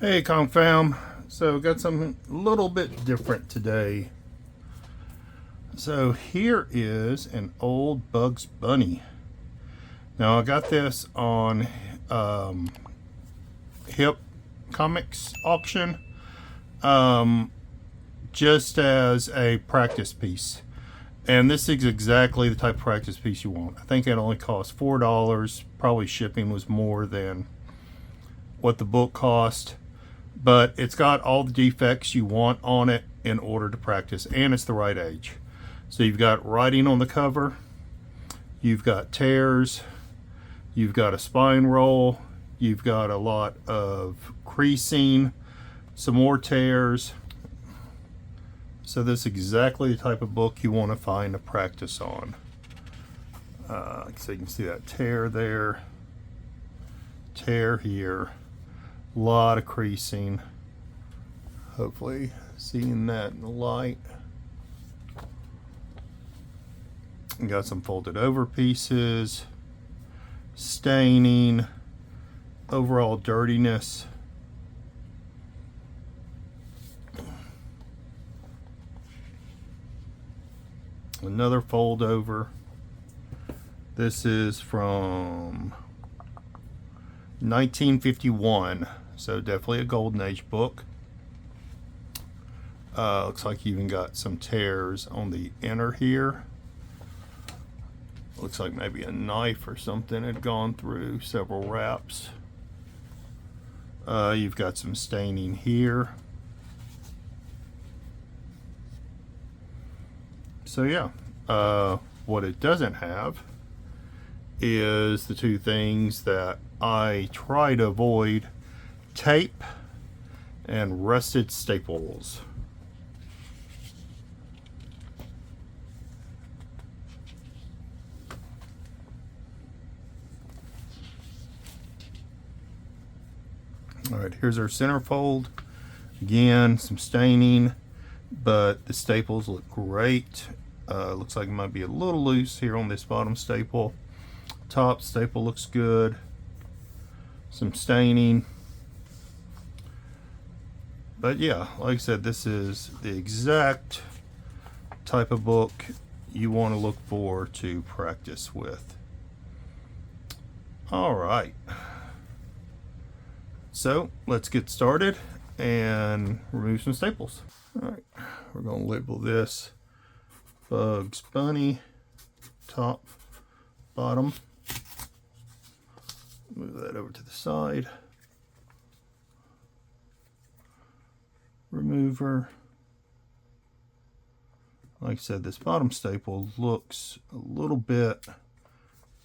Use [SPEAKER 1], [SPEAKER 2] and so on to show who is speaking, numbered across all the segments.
[SPEAKER 1] Hey Kong fam, so got something a little bit different today. So here is an old Bugs Bunny. Now I got this on Hip Comics auction, um, just as a practice piece. And this is exactly the type of practice piece you want. I think it only cost $4. Probably shipping was more than what the book cost, but it's got all the defects you want on it in order to practice, and it's the right age. So you've got writing on the cover, you've got tears, you've got a spine roll, you've got a lot of creasing, some more tears. So this is exactly the type of book you want to find to practice on. So you can see that tear there, tear here, a lot of creasing. Hopefully seeing that in the light. And got some folded over pieces, staining, overall dirtiness. Another fold over. This is from 1951, so definitely a golden age book. Looks like you even got some tears on the inner here. Looks like maybe a knife or something had gone through several wraps. You've got some staining here. So yeah, what it doesn't have is the two things that I try to avoid: tape and rusted staples. All right, here's our centerfold. Again, some staining, but the staples look great. Looks like it might be a little loose here on this bottom staple. Top staple looks good. Some staining. But yeah, like I said, this is the exact type of book you want to look for to practice with. All right. So let's get started and remove some staples. All right, we're going to label this Bugs Bunny, top, bottom. Move that over to the side. Remover. Like I said, this bottom staple looks a little bit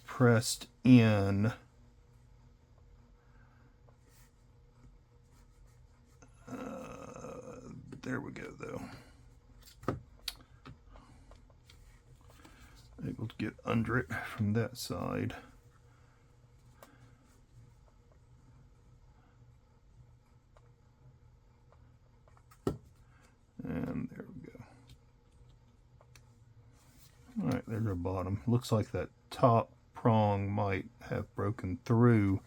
[SPEAKER 1] pressed in. There we go, though. Able to get under it from that side. And there we go. All right, there's our bottom. Looks like that top prong might have broken through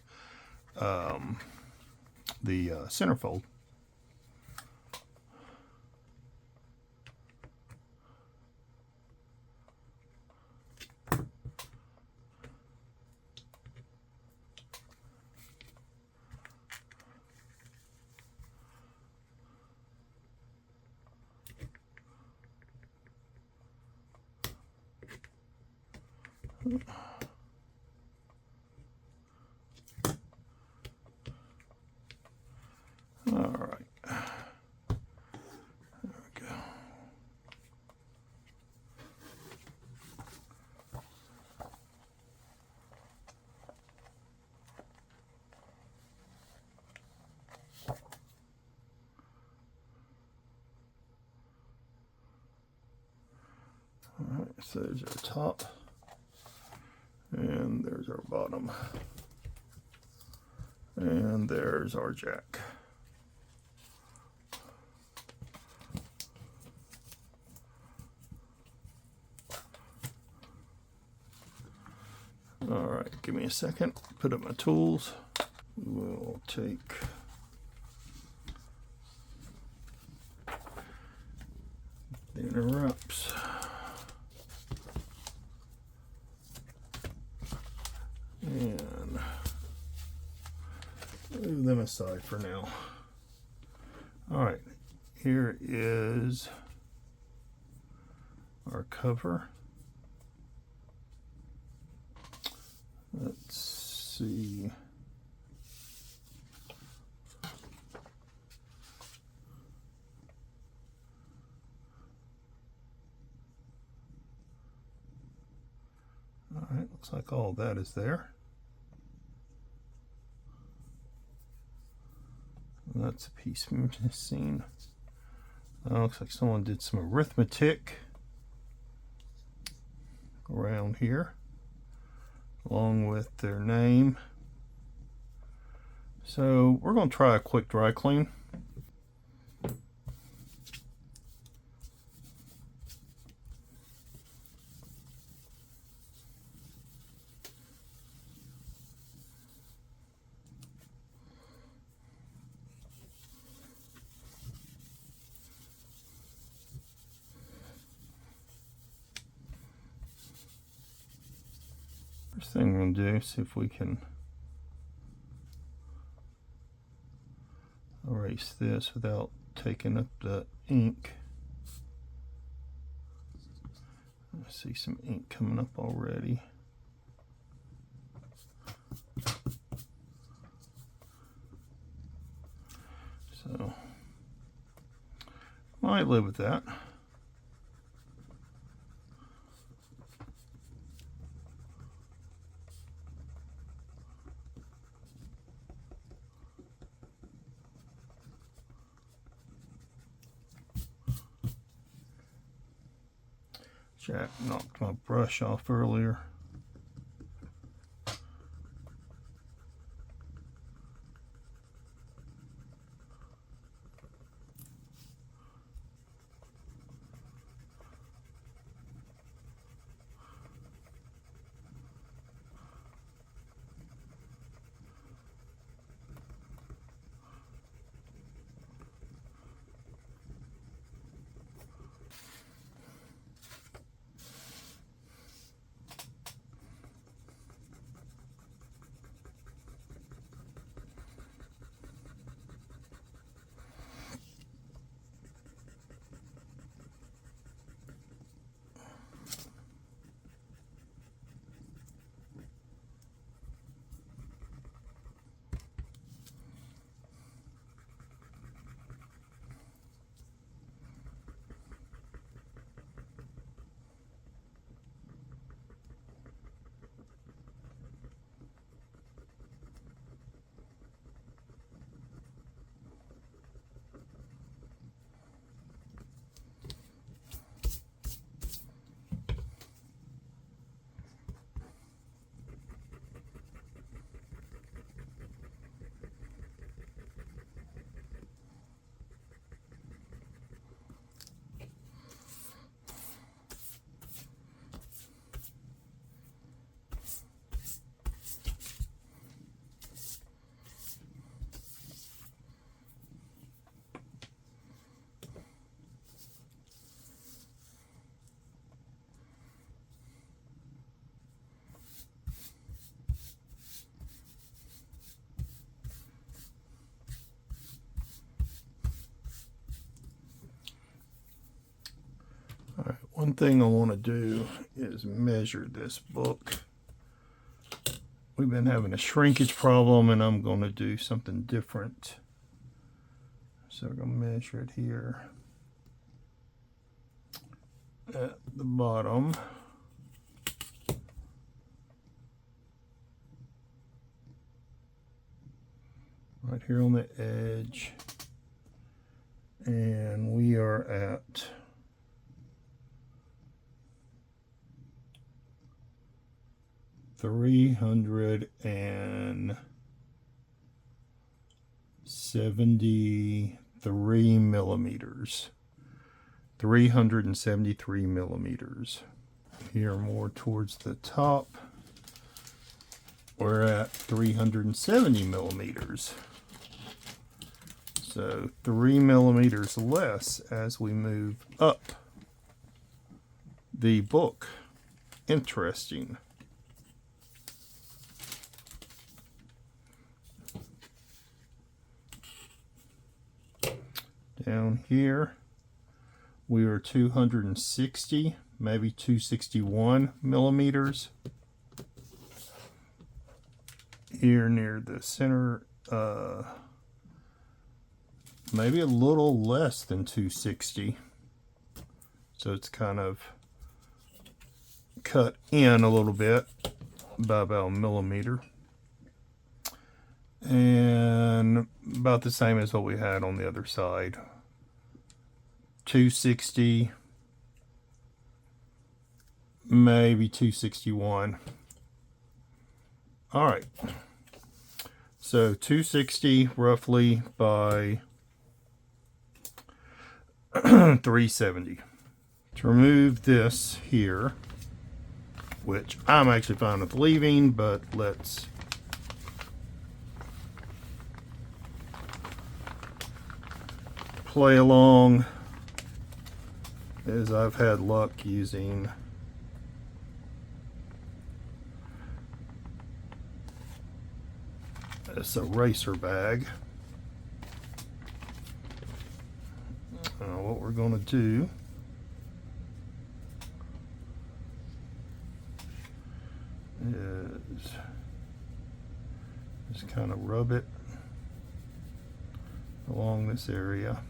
[SPEAKER 1] the centerfold. All right. There we go. All right, so there's our top, and there's our bottom, and there's our jack. All right, give me a second. Put up my tools. We'll take interrupts. And move them aside for now. All right, here is our cover. Let's see. All right, looks like all that is there. That's a piece missing. Looks like someone did some arithmetic around here, along with their name. So we're going to try a quick dry clean. First thing we're going to do is see if we can erase this without taking up the ink. I see some ink coming up already. So, might live with that. Jack knocked my brush off earlier. All right, one thing I want to do is measure this book. We've been having a shrinkage problem, and I'm going to do something different. So we're going to measure it here at the bottom. Right here on the edge. And we are at 373 millimeters. 373 millimeters. Here more towards the top, we're at 370 millimeters. So 3 millimeters less as we move up the book. Interesting. Down here, we are 260, maybe 261 millimeters. Here near the center, maybe a little less than 260. So it's kind of cut in a little bit by about a millimeter. And about the same as what we had on the other side. 260, maybe 261. All right. So 260 roughly by 370. To remove this here, which I'm actually fine with leaving, but let's play along as I've had luck using this eraser bag. What we're going to do is just kind of rub it along this area.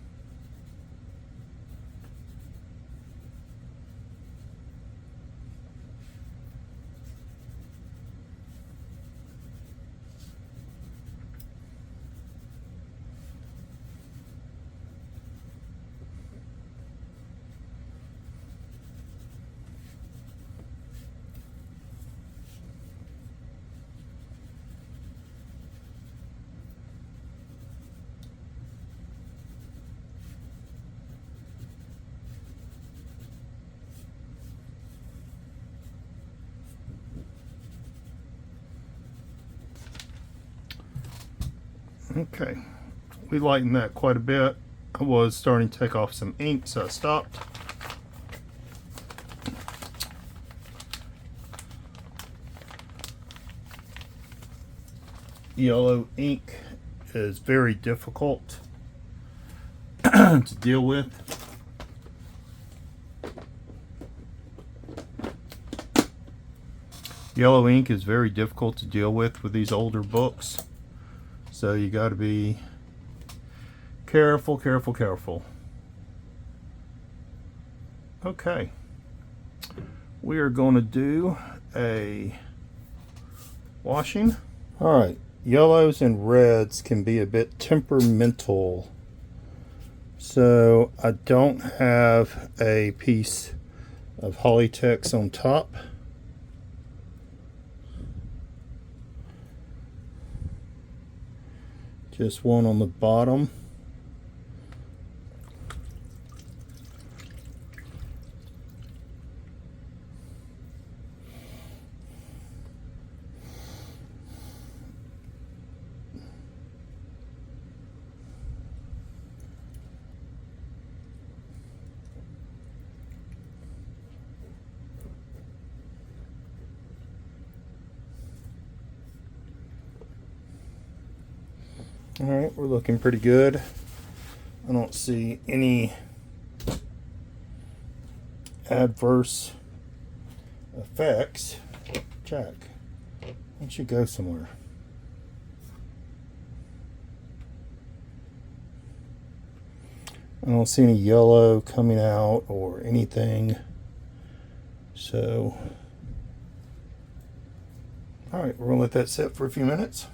[SPEAKER 1] Okay, we lightened that quite a bit. I was starting to take off some ink, so I stopped. Yellow ink is very difficult to deal with. Yellow ink is very difficult to deal with these older books. So you got to be careful, careful, careful. Okay. We are going to do a washing. All right. Yellows and reds can be a bit temperamental. So I don't have a piece of Hollytex on top. Just one on the bottom. All right, we're looking pretty good. I don't see any adverse effects. Jack, why don't you go somewhere? I don't see any yellow coming out or anything. So, all right, we're gonna let that sit for a few minutes.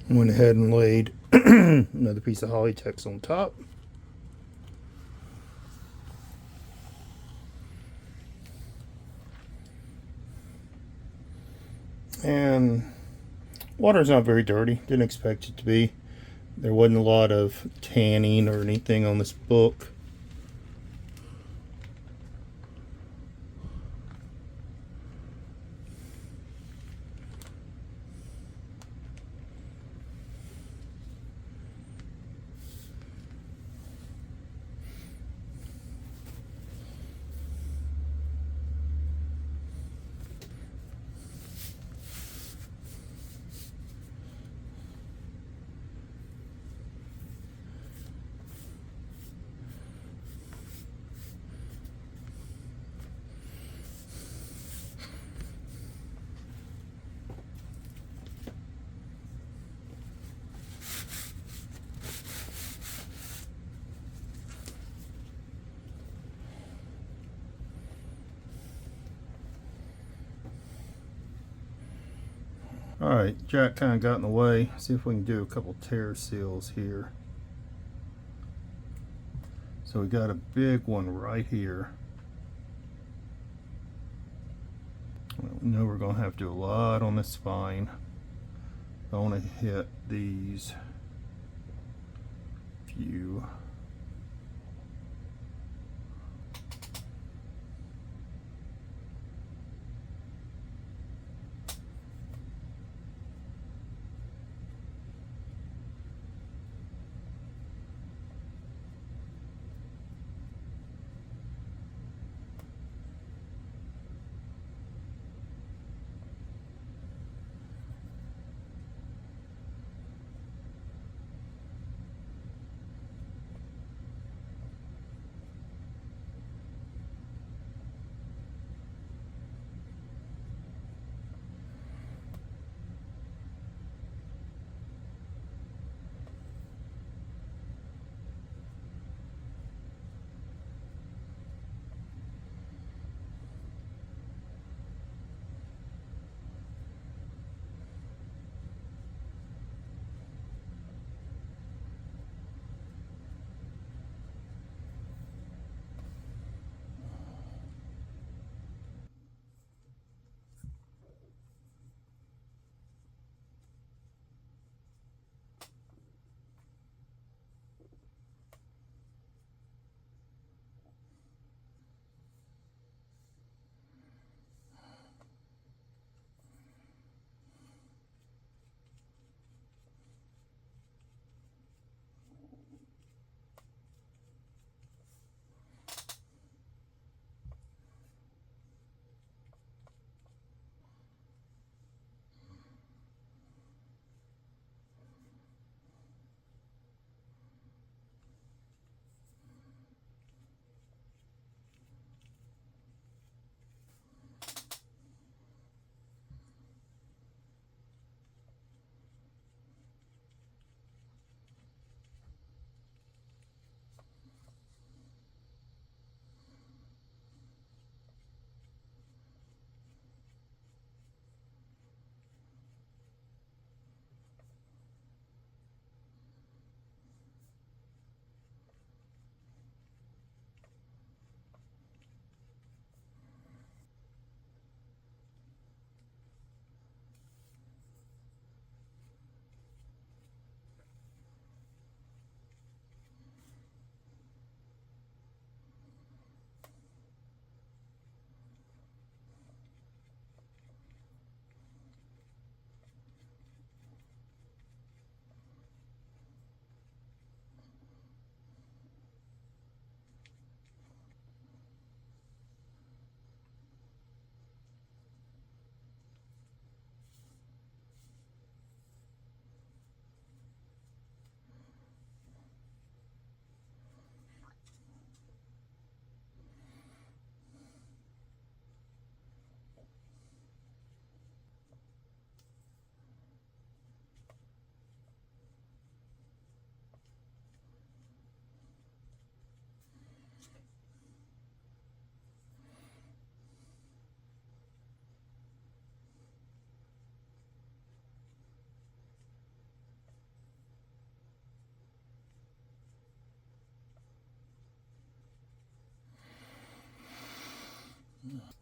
[SPEAKER 1] Went ahead and laid another piece of Hollytex on top. And water's not very dirty. Didn't expect it to be. There wasn't a lot of tanning or anything on this book. Alright, jack kind of got in the way. See if we can do a couple tear seals here. So we got a big one right here. We know we're going to have to do a lot on this spine. I want to hit these few.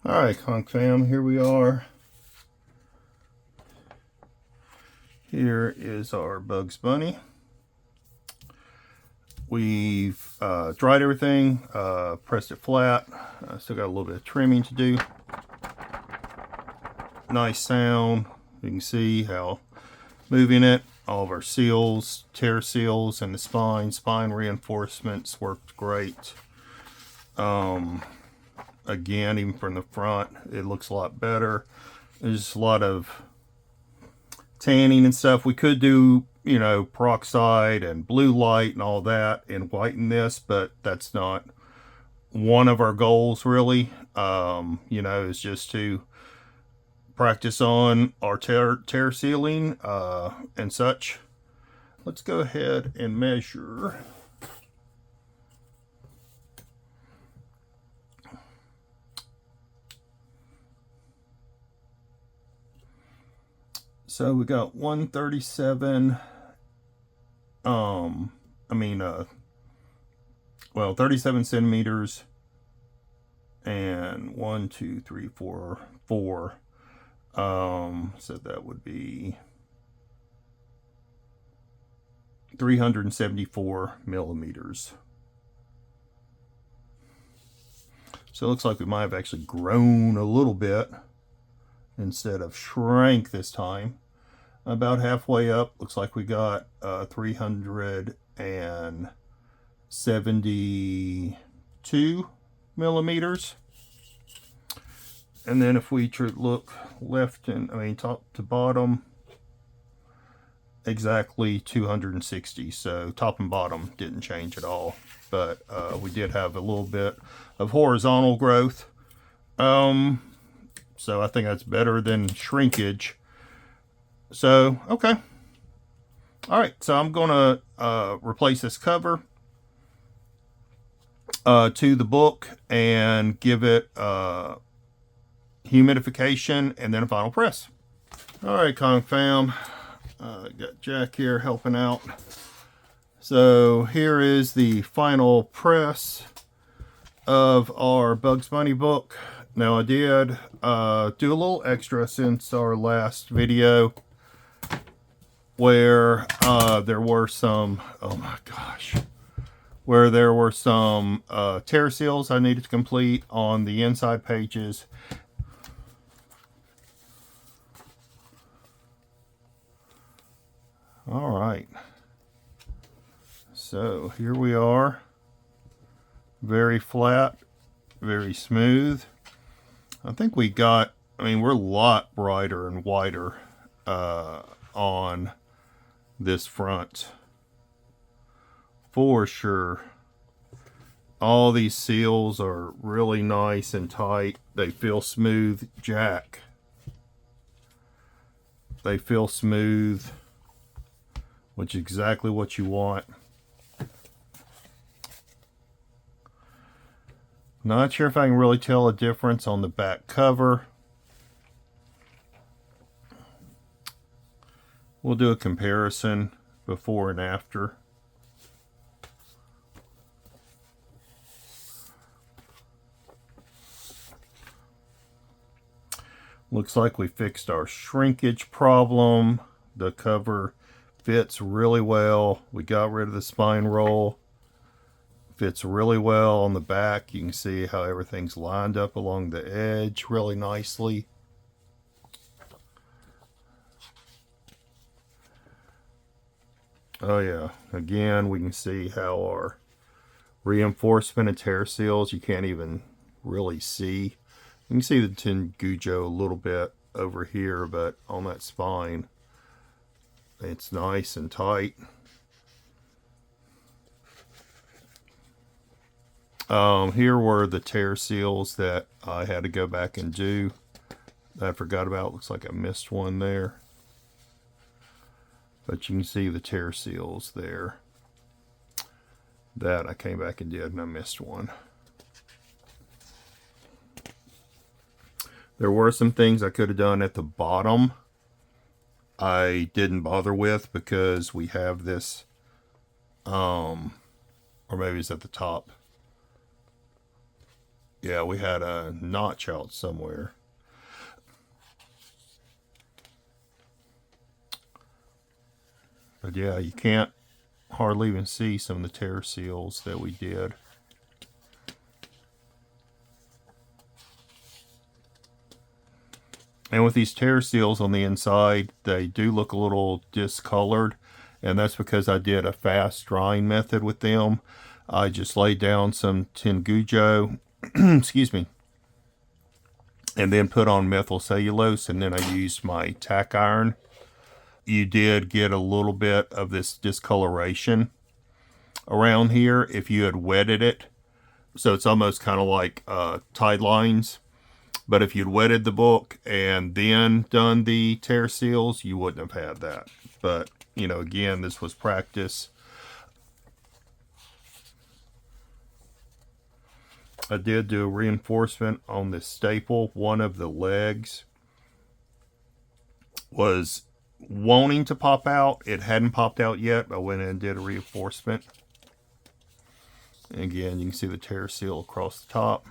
[SPEAKER 1] Alright, Conch Fam, here we are. Here is our Bugs Bunny. We've dried everything, pressed it flat. Still got a little bit of trimming to do. Nice sound. You can see how moving it, all of our seals, tear seals, and the spine reinforcements worked great. Again, even from the front, it looks a lot better. There's a lot of tanning and stuff. We could do, you know, peroxide and blue light and all that and whiten this, but that's not one of our goals really. You know, is just to practice on our tear sealing and such. Let's go ahead and measure. So we got 137, well, 37 centimeters, and 1, 2, 3, 4, 4. So that would be 374 millimeters. So it looks like we might have actually grown a little bit instead of shrank this time. About halfway up, looks like we got 372 millimeters. And then if we look left and, top to bottom, exactly 260. So top and bottom didn't change at all. But we did have a little bit of horizontal growth. So I think that's better than shrinkage. So, okay. All right, so I'm going to replace this cover to the book and give it humidification and then a final press. All right, Comic Fam. Got Jack here helping out. So here is the final press of our Bugs Bunny book. Now I did do a little extra since our last video, where there were some, oh my gosh, where there were some tear seals I needed to complete on the inside pages. All right, so here we are, very flat, very smooth. I think we got, we're a lot brighter and whiter on this front for sure. All these seals are really nice and tight. They feel smooth, Jack. They feel smooth, which is exactly what you want. Not sure if I can really tell a difference on the back cover. We'll do a comparison before and after. Looks like we fixed our shrinkage problem. The cover fits really well. We got rid of the spine roll. Fits really well on the back. You can see how everything's lined up along the edge really nicely. Oh yeah, again we can see how our reinforcement and tear seals, you can't even really see. You can see the Tengujo a little bit over here, but on that spine it's nice and tight. Here were the tear seals that I had to go back and do that I forgot about. Looks like I missed one there, but you can see the tear seals there that I came back and did, and I missed one. There were some things I could have done at the bottom I didn't bother with because we have this, or maybe it's at the top. Yeah, we had a notch out somewhere. But yeah, you can't hardly even see some of the tear seals that we did. And with these tear seals on the inside, they do look a little discolored. And that's because I did a fast drying method with them. I just laid down some Tengujo, excuse me, and then put on methyl cellulose, and then I used my tack iron. You did get a little bit of this discoloration around here if you had wetted it. So it's almost kind of like tide lines. But if you'd wetted the book and then done the tear seals, you wouldn't have had that. But, you know, again, this was practice. I did do a reinforcement on this staple. One of the legs was wanting to pop out. It hadn't popped out yet. I went in and did a reinforcement. And again, you can see the tear seal across the top.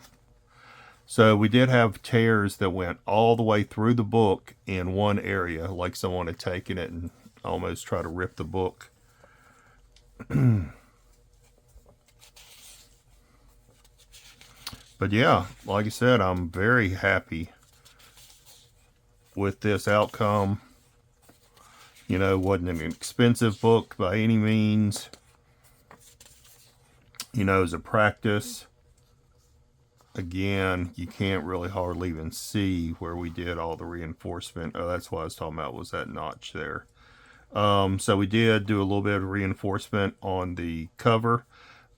[SPEAKER 1] So we did have tears that went all the way through the book in one area, like someone had taken it and almost tried to rip the book. But yeah, like I said, I'm very happy with this outcome. You know, wasn't an expensive book by any means. You know, as a practice, again, you can't really hardly even see where we did all the reinforcement. Oh, that's what I was talking about, was that notch there. So we did do a little bit of reinforcement on the cover,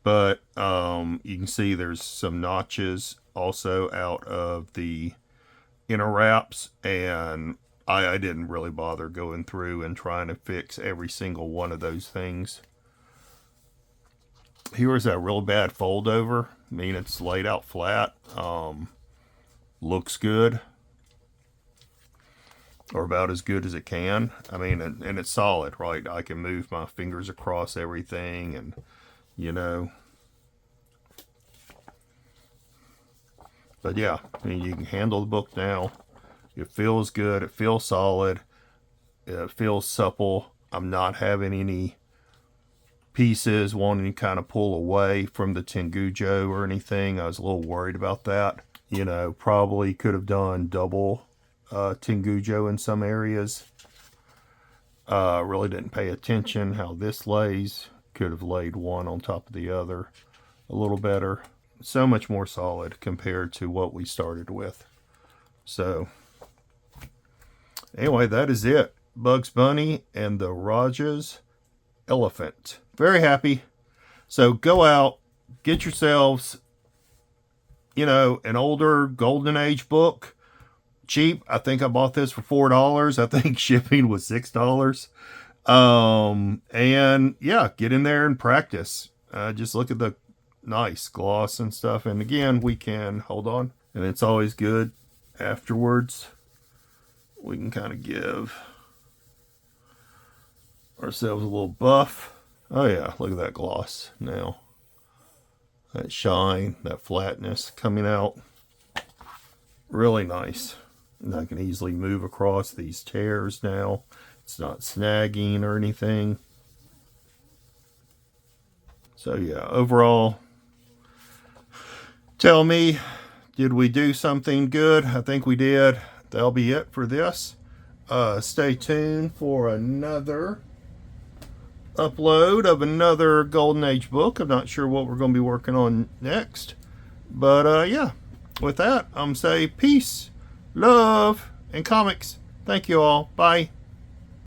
[SPEAKER 1] but you can see there's some notches also out of the inner wraps, and I didn't really bother going through and trying to fix every single one of those things. Here's that real bad fold over. I mean, it's laid out flat. Looks good, or about as good as it can. I mean, and it's solid, right? I can move my fingers across everything, and you know. But yeah, I mean, you can handle the book now. It feels good. It feels solid. It feels supple. I'm not having any pieces wanting to kind of pull away from the Tengujo or anything. I was a little worried about that. You know, probably could have done double Tengujo in some areas. Really didn't pay attention how this lays. Could have laid one on top of the other a little better. So much more solid compared to what we started with. So anyway, that is it. Bugs Bunny and the Raja's Elephant. Very happy. So go out, get yourselves, you know, an older Golden Age book. Cheap. I think I bought this for $4. I think shipping was $6. And yeah, get in there and practice. Just look at the nice gloss and stuff. And again, we can hold on, and it's always good afterwards. We can kind of give ourselves a little buff. Oh yeah, look at that gloss now. That shine, that flatness coming out. Really nice. And I can easily move across these tears now. It's not snagging or anything. So yeah, overall, tell me, did we do something good? I think we did. That'll be it for this. Stay tuned for another upload of another Golden Age book. I'm not sure what we're going to be working on next. But yeah, with that, I'm saying peace, love, and comics. Thank you all. Bye.